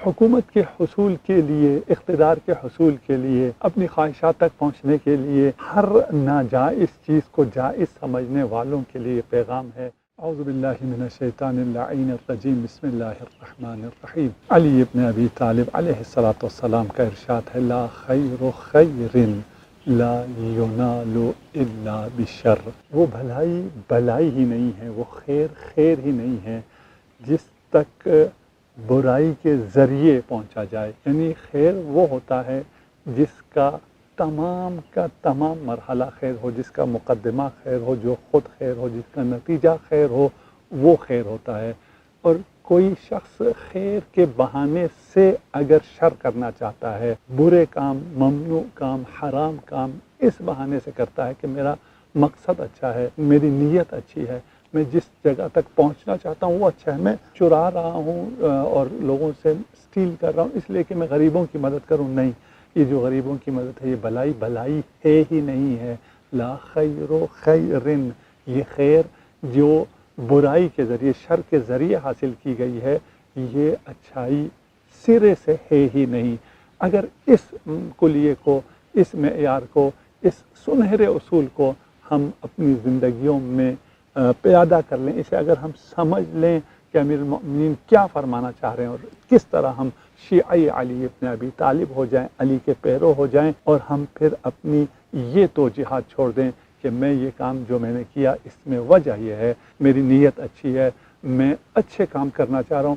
حکومت کے حصول کے لیے، اقتدار کے حصول کے لیے، اپنی خواہشات تک پہنچنے کے لیے ہر ناجائز چیز کو جائز سمجھنے والوں کے لیے پیغام ہے۔ اعوذ باللہ من الشیطان اللعین الرجیم، بسم اللہ الرحمن الرحیم۔ علی ابن ابی طالب علیہ الصلوۃ والسلام کا ارشاد ہے، لا خیر خیر لا ینال الا بشر۔ وہ بھلائی بھلائی ہی نہیں ہے، وہ خیر خیر ہی نہیں ہے جس تک برائی کے ذریعے پہنچا جائے۔ یعنی خیر وہ ہوتا ہے جس کا تمام مرحلہ خیر ہو، جس کا مقدمہ خیر ہو، جو خود خیر ہو، جس کا نتیجہ خیر ہو، وہ خیر ہوتا ہے۔ اور کوئی شخص خیر کے بہانے سے اگر شر کرنا چاہتا ہے، برے کام، ممنوع کام، حرام کام اس بہانے سے کرتا ہے کہ میرا مقصد اچھا ہے، میری نیت اچھی ہے، میں جس جگہ تک پہنچنا چاہتا ہوں وہ اچھا ہے، میں چرا رہا ہوں اور لوگوں سے اسٹیل کر رہا ہوں اس لیے کہ میں غریبوں کی مدد کروں، نہیں، یہ جو غریبوں کی مدد ہے یہ بھلائی ہے ہی نہیں ہے۔ لا خیر خیر، یہ خیر جو برائی کے ذریعے، شر کے ذریعے حاصل کی گئی ہے، یہ اچھائی سرے سے ہے ہی نہیں۔ اگر اس کلیے کو، اس معیار کو، اس سنہرے اصول کو ہم اپنی زندگیوں میں پیادہ کر لیں، اسے اگر ہم سمجھ لیں کہ امیر المؤمنین کیا فرمانا چاہ رہے ہیں اور کس طرح ہم شیعی علی ابن ابی طالب ہو جائیں، علی کے پیرو ہو جائیں، اور ہم پھر اپنی یہ توجیہات چھوڑ دیں کہ میں یہ کام جو میں نے کیا اس میں وجہ یہ ہے، میری نیت اچھی ہے، میں اچھے کام کرنا چاہ رہا ہوں،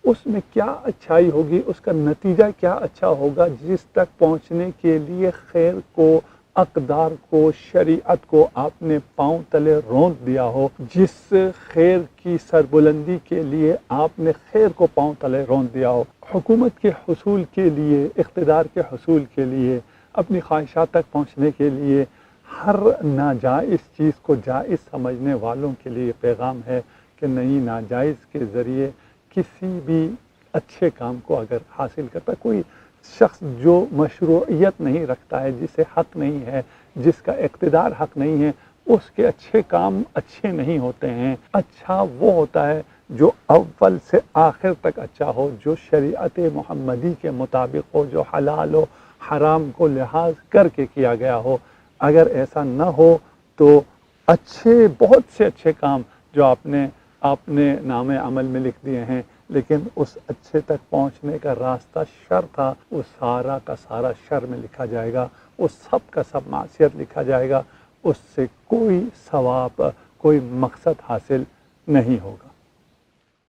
اس میں کیا اچھائی ہوگی، اس کا نتیجہ کیا اچھا ہوگا جس تک پہنچنے کے لیے خیر کو، اقدار کو، شریعت کو آپ نے پاؤں تلے روند دیا ہو، جس خیر کی سربلندی کے لیے آپ نے خیر کو پاؤں تلے روند دیا ہو۔ حکومت کے حصول کے لیے، اقتدار کے حصول کے لیے، اپنی خواہشات تک پہنچنے کے لیے ہر ناجائز چیز کو جائز سمجھنے والوں کے لیے پیغام ہے کہ نہیں، ناجائز کے ذریعے کسی بھی اچھے کام کو اگر حاصل کرتا کوئی شخص جو مشروعیت نہیں رکھتا ہے، جسے حق نہیں ہے، جس کا اقتدار حق نہیں ہے، اس کے اچھے کام اچھے نہیں ہوتے ہیں۔ اچھا وہ ہوتا ہے جو اول سے آخر تک اچھا ہو، جو شریعت محمدی کے مطابق ہو، جو حلال و حرام کو لحاظ کر کے کیا گیا ہو۔ اگر ایسا نہ ہو تو بہت سے اچھے کام جو آپ نے نام عمل میں لکھ دیے ہیں، لیکن اس اچھے تک پہنچنے کا راستہ شر تھا، وہ سارا کا سارا شر میں لکھا جائے گا، وہ سب کا سب معصیت لکھا جائے گا، اس سے کوئی ثواب، کوئی مقصد حاصل نہیں ہوگا۔